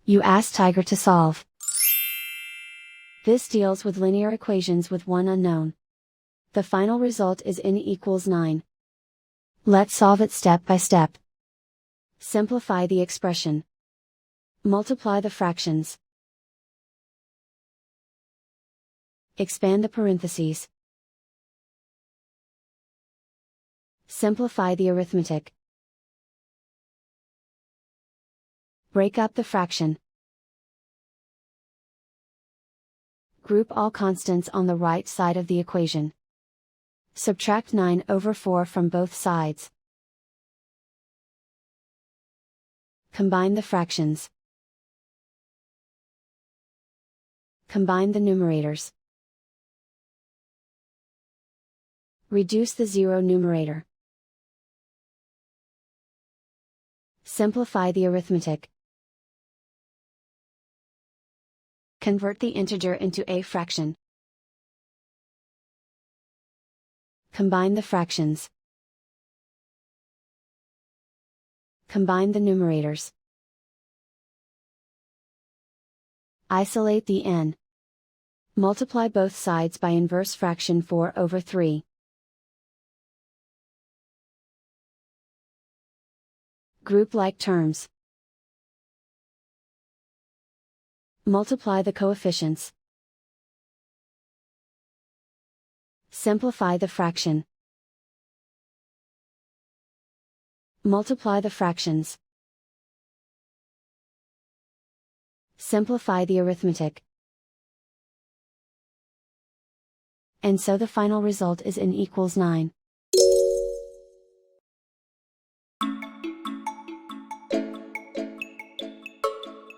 You ask Tiger to solve. This deals with linear equations with one unknown. The final result is n=9. Let's solve it step by step. Simplify the expression. Multiply the fractions. Expand the parentheses. Simplify the arithmetic. Break up the fraction. Group all constants on the right side of the equation. Subtract 9/4 from both sides. Combine the fractions. Combine the numerators. Reduce the zero numerator. Simplify the arithmetic. Convert the integer into a fraction. Combine the fractions. Combine the numerators. Isolate the n. Multiply both sides by inverse fraction 4/3. Group like terms. Multiply the coefficients. Simplify the fraction. Multiply the fractions. Simplify the arithmetic. And so the final result is n=9.